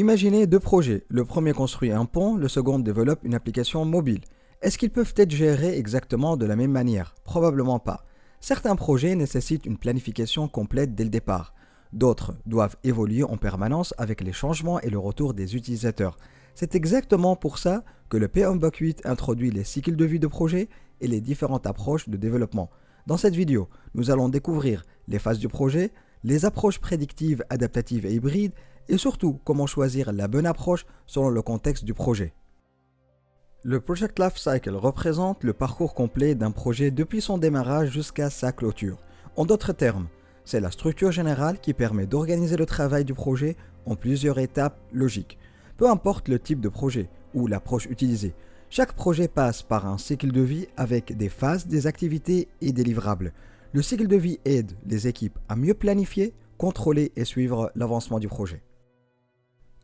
Imaginez deux projets. Le premier construit un pont, le second développe une application mobile. Est-ce qu'ils peuvent être gérés exactement de la même manière? Probablement pas. Certains projets nécessitent une planification complète dès le départ. D'autres doivent évoluer en permanence avec les changements et le retour des utilisateurs. C'est exactement pour ça que le PMBOK 8 introduit les cycles de vie de projet et les différentes approches de développement. Dans cette vidéo, nous allons découvrir les phases du projet, les approches prédictives, adaptatives et hybrides, et surtout comment choisir la bonne approche selon le contexte du projet. Le Project Life Cycle représente le parcours complet d'un projet depuis son démarrage jusqu'à sa clôture. En d'autres termes, c'est la structure générale qui permet d'organiser le travail du projet en plusieurs étapes logiques. Peu importe le type de projet ou l'approche utilisée, chaque projet passe par un cycle de vie avec des phases, des activités et des livrables. Le cycle de vie aide les équipes à mieux planifier, contrôler et suivre l'avancement du projet.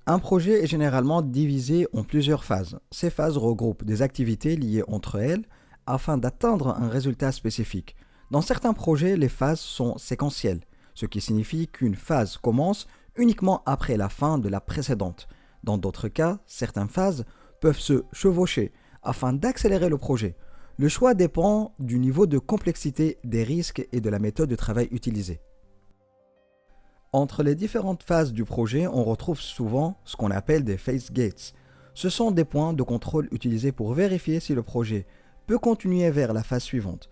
Un projet est généralement divisé en plusieurs phases. Ces phases regroupent des activités liées entre elles afin d'atteindre un résultat spécifique. Dans certains projets, les phases sont séquentielles, ce qui signifie qu'une phase commence uniquement après la fin de la précédente. Dans d'autres cas, certaines phases peuvent se chevaucher afin d'accélérer le projet. Le choix dépend du niveau de complexité, des risques et de la méthode de travail utilisée. Entre les différentes phases du projet, on retrouve souvent ce qu'on appelle des phase gates. Ce sont des points de contrôle utilisés pour vérifier si le projet peut continuer vers la phase suivante.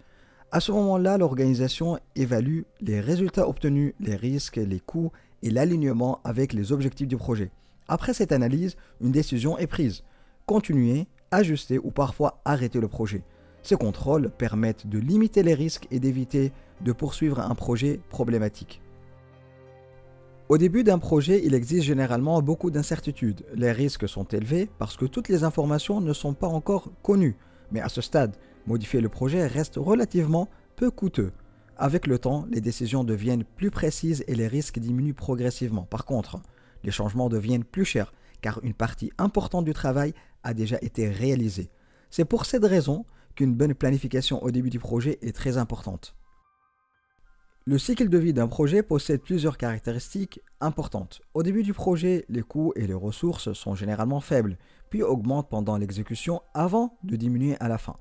À ce moment-là, l'organisation évalue les résultats obtenus, les risques, les coûts et l'alignement avec les objectifs du projet. Après cette analyse, une décision est prise. Continuer, ajuster ou parfois arrêter le projet. Ces contrôles permettent de limiter les risques et d'éviter de poursuivre un projet problématique. Au début d'un projet, il existe généralement beaucoup d'incertitudes. Les risques sont élevés parce que toutes les informations ne sont pas encore connues. Mais à ce stade, modifier le projet reste relativement peu coûteux. Avec le temps, les décisions deviennent plus précises et les risques diminuent progressivement. Par contre, les changements deviennent plus chers car une partie importante du travail a déjà été réalisée. C'est pour cette raison qu'une bonne planification au début du projet est très importante. Le cycle de vie d'un projet possède plusieurs caractéristiques importantes. Au début du projet, les coûts et les ressources sont généralement faibles, puis augmentent pendant l'exécution avant de diminuer à la fin.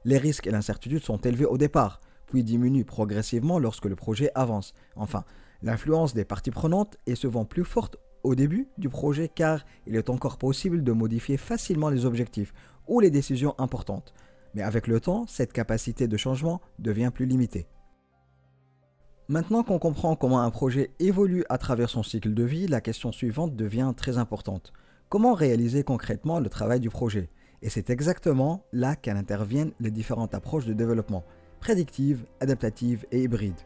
Les risques et l'incertitude sont élevés au départ, puis diminuent progressivement lorsque le projet avance. Enfin, l'influence des parties prenantes est souvent plus forte au début du projet car il est encore possible de modifier facilement les objectifs ou les décisions importantes. Mais avec le temps, cette capacité de changement devient plus limitée. Maintenant qu'on comprend comment un projet évolue à travers son cycle de vie, la question suivante devient très importante. Comment réaliser concrètement le travail du projet? Et c'est exactement là qu'interviennent les différentes approches de développement, prédictives, adaptatives et hybrides.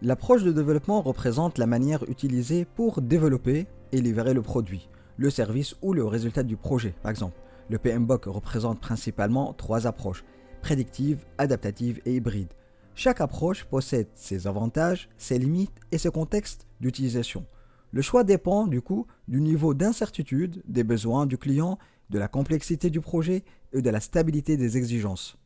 L'approche de développement représente la manière utilisée pour développer et livrer le produit, le service ou le résultat du projet. Par exemple, le PMBOK représente principalement trois approches, prédictive, adaptative et hybride. Chaque approche possède ses avantages, ses limites et ses contextes d'utilisation. Le choix dépend du coup du niveau d'incertitude, des besoins du client, de la complexité du projet et de la stabilité des exigences.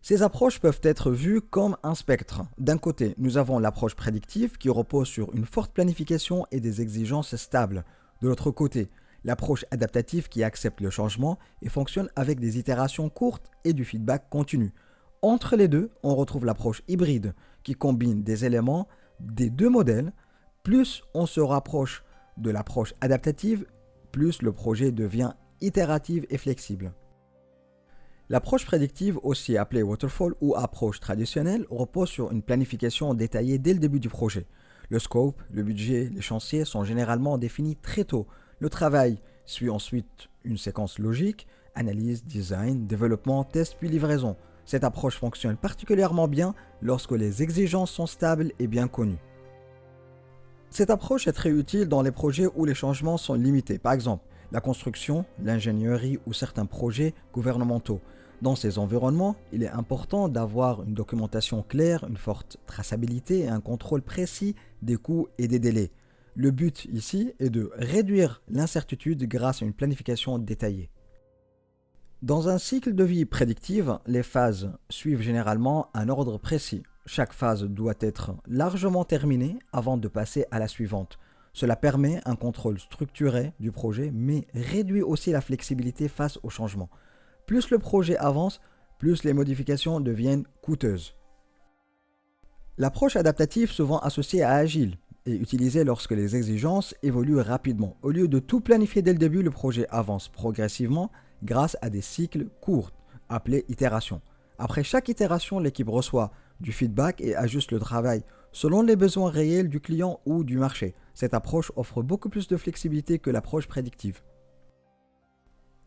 Ces approches peuvent être vues comme un spectre. D'un côté, nous avons l'approche prédictive qui repose sur une forte planification et des exigences stables. De l'autre côté, l'approche adaptative qui accepte le changement et fonctionne avec des itérations courtes et du feedback continu. Entre les deux, on retrouve l'approche hybride qui combine des éléments des deux modèles. Plus on se rapproche de l'approche adaptative, plus le projet devient itératif et flexible. L'approche prédictive, aussi appelée waterfall ou approche traditionnelle, repose sur une planification détaillée dès le début du projet. Le scope, le budget, les chantiers sont généralement définis très tôt. Le travail suit ensuite une séquence logique, analyse, design, développement, test puis livraison. Cette approche fonctionne particulièrement bien lorsque les exigences sont stables et bien connues. Cette approche est très utile dans les projets où les changements sont limités, par exemple la construction, l'ingénierie ou certains projets gouvernementaux. Dans ces environnements, il est important d'avoir une documentation claire, une forte traçabilité et un contrôle précis des coûts et des délais. Le but ici est de réduire l'incertitude grâce à une planification détaillée. Dans un cycle de vie prédictive, les phases suivent généralement un ordre précis. Chaque phase doit être largement terminée avant de passer à la suivante. Cela permet un contrôle structuré du projet, mais réduit aussi la flexibilité face aux changements. Plus le projet avance, plus les modifications deviennent coûteuses. L'approche adaptative, souvent associée à Agile, est utilisée lorsque les exigences évoluent rapidement. Au lieu de tout planifier dès le début, le projet avance progressivement grâce à des cycles courts, appelés itérations. Après chaque itération, l'équipe reçoit du feedback et ajuste le travail selon les besoins réels du client ou du marché. Cette approche offre beaucoup plus de flexibilité que l'approche prédictive.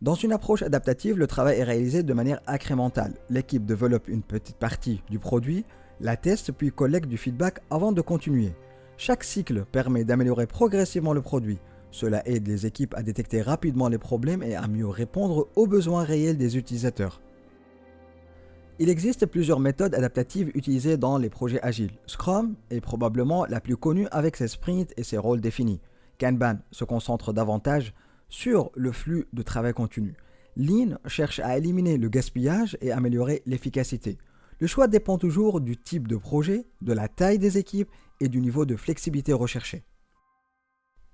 Dans une approche adaptative, le travail est réalisé de manière incrémentale. L'équipe développe une petite partie du produit, la teste puis collecte du feedback avant de continuer. Chaque cycle permet d'améliorer progressivement le produit. Cela aide les équipes à détecter rapidement les problèmes et à mieux répondre aux besoins réels des utilisateurs. Il existe plusieurs méthodes adaptatives utilisées dans les projets agiles. Scrum est probablement la plus connue avec ses sprints et ses rôles définis. Kanban se concentre davantage sur le flux de travail continu. Lean cherche à éliminer le gaspillage et améliorer l'efficacité. Le choix dépend toujours du type de projet, de la taille des équipes et du niveau de flexibilité recherché.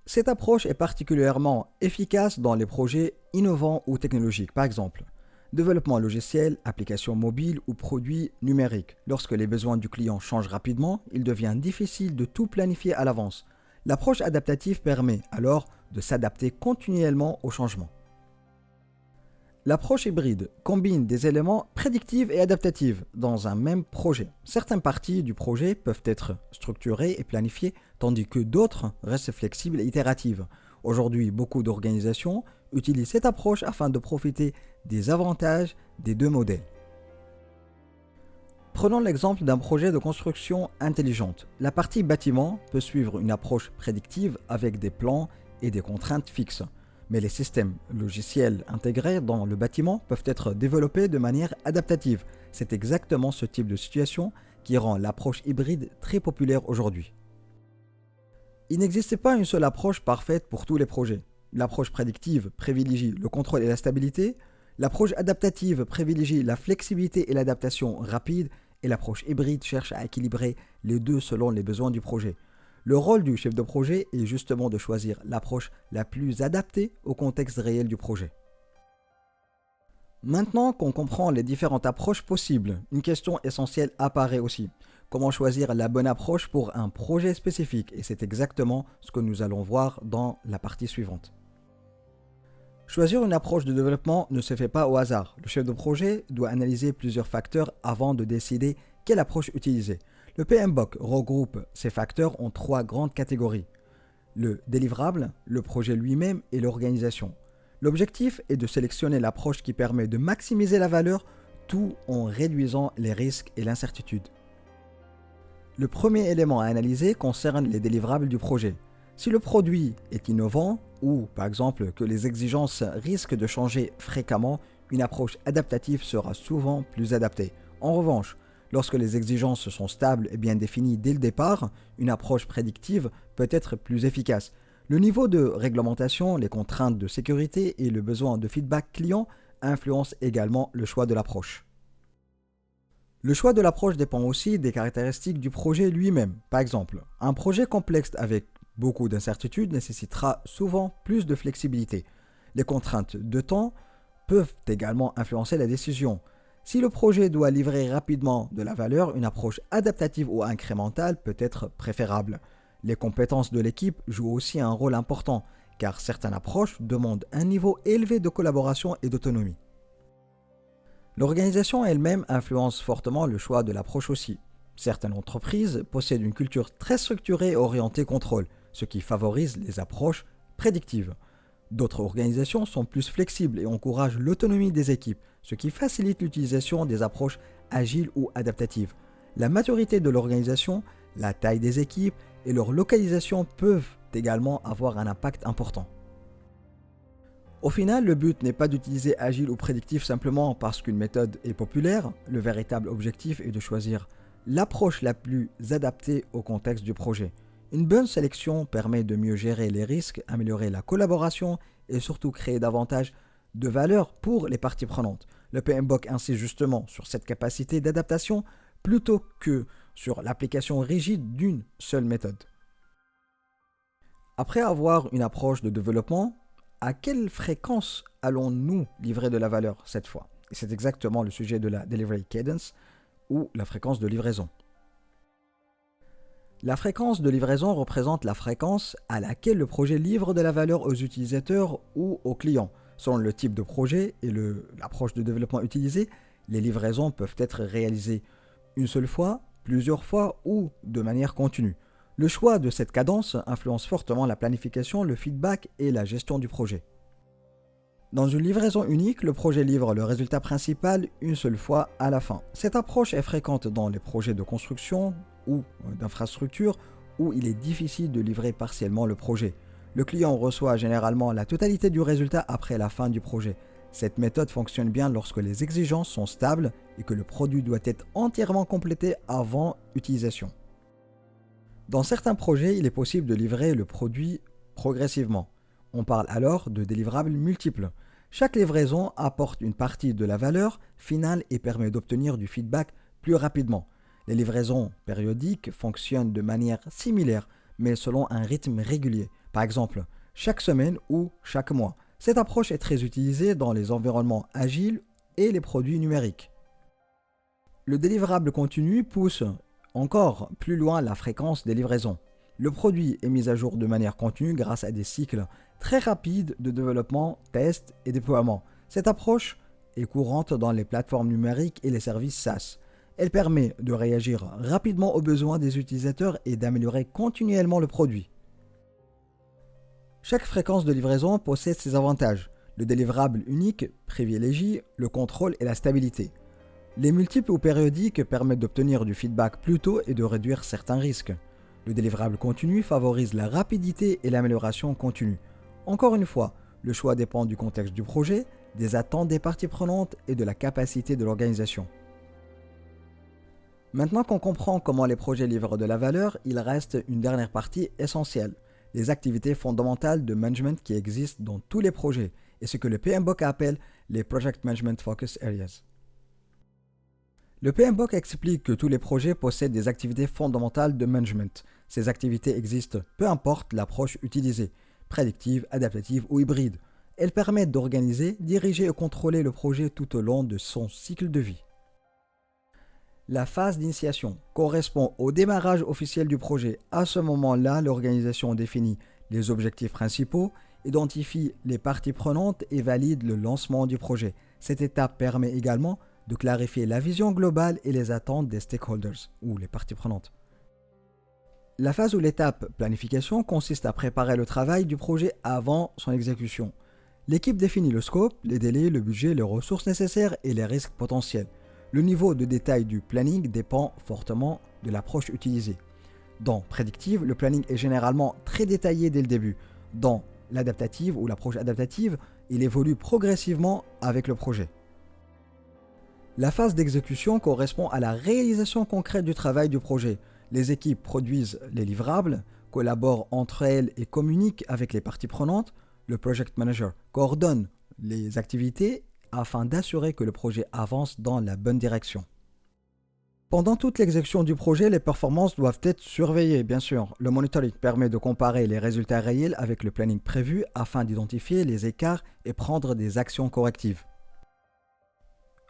Cette approche est particulièrement efficace dans les projets innovants ou technologiques, par exemple développement logiciel, applications mobiles ou produits numériques. Lorsque les besoins du client changent rapidement, il devient difficile de tout planifier à l'avance. L'approche adaptative permet alors de s'adapter continuellement aux changements. L'approche hybride combine des éléments prédictifs et adaptatifs dans un même projet. Certaines parties du projet peuvent être structurées et planifiées, tandis que d'autres restent flexibles et itératives. Aujourd'hui, beaucoup d'organisations utilisent cette approche afin de profiter des avantages des deux modèles. Prenons l'exemple d'un projet de construction intelligente. La partie bâtiment peut suivre une approche prédictive avec des plans et des contraintes fixes. Mais les systèmes logiciels intégrés dans le bâtiment peuvent être développés de manière adaptative. C'est exactement ce type de situation qui rend l'approche hybride très populaire aujourd'hui. Il n'existe pas une seule approche parfaite pour tous les projets. L'approche prédictive privilégie le contrôle et la stabilité, l'approche adaptative privilégie la flexibilité et l'adaptation rapide, et l'approche hybride cherche à équilibrer les deux selon les besoins du projet. Le rôle du chef de projet est justement de choisir l'approche la plus adaptée au contexte réel du projet. Maintenant qu'on comprend les différentes approches possibles, une question essentielle apparaît aussi. Comment choisir la bonne approche pour un projet spécifique? Et c'est exactement ce que nous allons voir dans la partie suivante. Choisir une approche de développement ne se fait pas au hasard. Le chef de projet doit analyser plusieurs facteurs avant de décider quelle approche utiliser. Le PMBOK regroupe ces facteurs en trois grandes catégories. Le délivrable, le projet lui-même et l'organisation. L'objectif est de sélectionner l'approche qui permet de maximiser la valeur tout en réduisant les risques et l'incertitude. Le premier élément à analyser concerne les délivrables du projet. Si le produit est innovant ou, par exemple, que les exigences risquent de changer fréquemment, une approche adaptative sera souvent plus adaptée. En revanche, lorsque les exigences sont stables et bien définies dès le départ, une approche prédictive peut être plus efficace. Le niveau de réglementation, les contraintes de sécurité et le besoin de feedback client influencent également le choix de l'approche. Le choix de l'approche dépend aussi des caractéristiques du projet lui-même. Par exemple, un projet complexe avec beaucoup d'incertitudes nécessitera souvent plus de flexibilité. Les contraintes de temps peuvent également influencer la décision. Si le projet doit livrer rapidement de la valeur, une approche adaptative ou incrémentale peut être préférable. Les compétences de l'équipe jouent aussi un rôle important, car certaines approches demandent un niveau élevé de collaboration et d'autonomie. L'organisation elle-même influence fortement le choix de l'approche aussi. Certaines entreprises possèdent une culture très structurée et orientée contrôle, ce qui favorise les approches prédictives. D'autres organisations sont plus flexibles et encouragent l'autonomie des équipes, ce qui facilite l'utilisation des approches agiles ou adaptatives. La maturité de l'organisation, la taille des équipes et leur localisation peuvent également avoir un impact important. Au final, le but n'est pas d'utiliser agile ou prédictif simplement parce qu'une méthode est populaire. Le véritable objectif est de choisir l'approche la plus adaptée au contexte du projet. Une bonne sélection permet de mieux gérer les risques, améliorer la collaboration et surtout créer davantage de valeur pour les parties prenantes. Le PMBOK insiste justement sur cette capacité d'adaptation plutôt que sur l'application rigide d'une seule méthode. Après avoir une approche de développement, à quelle fréquence allons-nous livrer de la valeur cette fois? Et c'est exactement le sujet de la Delivery Cadence ou la fréquence de livraison. La fréquence de livraison représente la fréquence à laquelle le projet livre de la valeur aux utilisateurs ou aux clients. Selon le type de projet et l'approche de développement utilisée, les livraisons peuvent être réalisées une seule fois, plusieurs fois ou de manière continue. Le choix de cette cadence influence fortement la planification, le feedback et la gestion du projet. Dans une livraison unique, le projet livre le résultat principal une seule fois à la fin. Cette approche est fréquente dans les projets de construction ou d'infrastructure où il est difficile de livrer partiellement le projet. Le client reçoit généralement la totalité du résultat après la fin du projet. Cette méthode fonctionne bien lorsque les exigences sont stables et que le produit doit être entièrement complété avant utilisation. Dans certains projets, il est possible de livrer le produit progressivement. On parle alors de délivrables multiples. Chaque livraison apporte une partie de la valeur finale et permet d'obtenir du feedback plus rapidement. Les livraisons périodiques fonctionnent de manière similaire, mais selon un rythme régulier. Par exemple, chaque semaine ou chaque mois. Cette approche est très utilisée dans les environnements agiles et les produits numériques. Le délivrable continu pousse encore plus loin la fréquence des livraisons. Le produit est mis à jour de manière continue grâce à des cycles très rapides de développement, test et déploiement. Cette approche est courante dans les plateformes numériques et les services SaaS. Elle permet de réagir rapidement aux besoins des utilisateurs et d'améliorer continuellement le produit. Chaque fréquence de livraison possède ses avantages. Le délivrable unique privilégie le contrôle et la stabilité. Les multiples ou périodiques permettent d'obtenir du feedback plus tôt et de réduire certains risques. Le délivrable continu favorise la rapidité et l'amélioration continue. Encore une fois, le choix dépend du contexte du projet, des attentes des parties prenantes et de la capacité de l'organisation. Maintenant qu'on comprend comment les projets livrent de la valeur, il reste une dernière partie essentielle, les activités fondamentales de management qui existent dans tous les projets et ce que le PMBOK appelle les Project Management Focus Areas. Le PMBOK explique que tous les projets possèdent des activités fondamentales de management. Ces activités existent peu importe l'approche utilisée, prédictive, adaptative ou hybride. Elles permettent d'organiser, diriger et contrôler le projet tout au long de son cycle de vie. La phase d'initiation correspond au démarrage officiel du projet. À ce moment-là, l'organisation définit les objectifs principaux, identifie les parties prenantes et valide le lancement du projet. Cette étape permet également de clarifier la vision globale et les attentes des stakeholders ou les parties prenantes. La phase ou l'étape planification consiste à préparer le travail du projet avant son exécution. L'équipe définit le scope, les délais, le budget, les ressources nécessaires et les risques potentiels. Le niveau de détail du planning dépend fortement de l'approche utilisée. Dans prédictive, le planning est généralement très détaillé dès le début. Dans l'adaptative ou l'approche adaptative, il évolue progressivement avec le projet. La phase d'exécution correspond à la réalisation concrète du travail du projet. Les équipes produisent les livrables, collaborent entre elles et communiquent avec les parties prenantes. Le project manager coordonne les activités afin d'assurer que le projet avance dans la bonne direction. Pendant toute l'exécution du projet, les performances doivent être surveillées, bien sûr. Le monitoring permet de comparer les résultats réels avec le planning prévu afin d'identifier les écarts et prendre des actions correctives.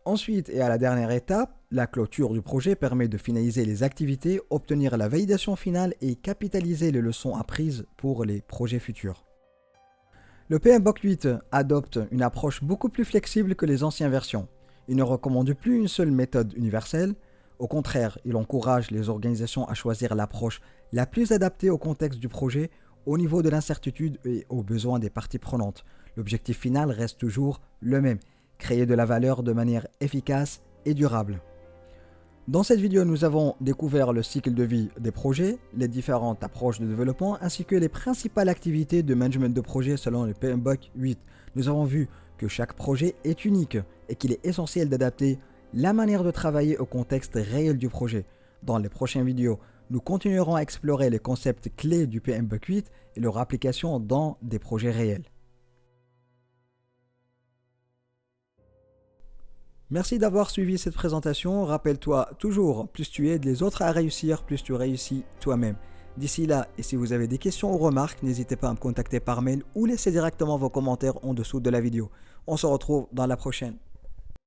Ensuite, et à la dernière étape, la clôture du projet permet de finaliser les activités, obtenir la validation finale et capitaliser les leçons apprises pour les projets futurs. Le PMBOK 8 adopte une approche beaucoup plus flexible que les anciennes versions. Il ne recommande plus une seule méthode universelle. Au contraire, il encourage les organisations à choisir l'approche la plus adaptée au contexte du projet, au niveau de l'incertitude et aux besoins des parties prenantes. L'objectif final reste toujours le même: créer de la valeur de manière efficace et durable. Dans cette vidéo, nous avons découvert le cycle de vie des projets, les différentes approches de développement, ainsi que les principales activités de management de projet selon le PMBOK 8. Nous avons vu que chaque projet est unique et qu'il est essentiel d'adapter la manière de travailler au contexte réel du projet. Dans les prochaines vidéos, nous continuerons à explorer les concepts clés du PMBOK 8 et leur application dans des projets réels. Merci d'avoir suivi cette présentation. Rappelle-toi toujours, plus tu aides les autres à réussir, plus tu réussis toi-même. D'ici là, et si vous avez des questions ou remarques, n'hésitez pas à me contacter par mail ou laissez directement vos commentaires en dessous de la vidéo. On se retrouve dans la prochaine.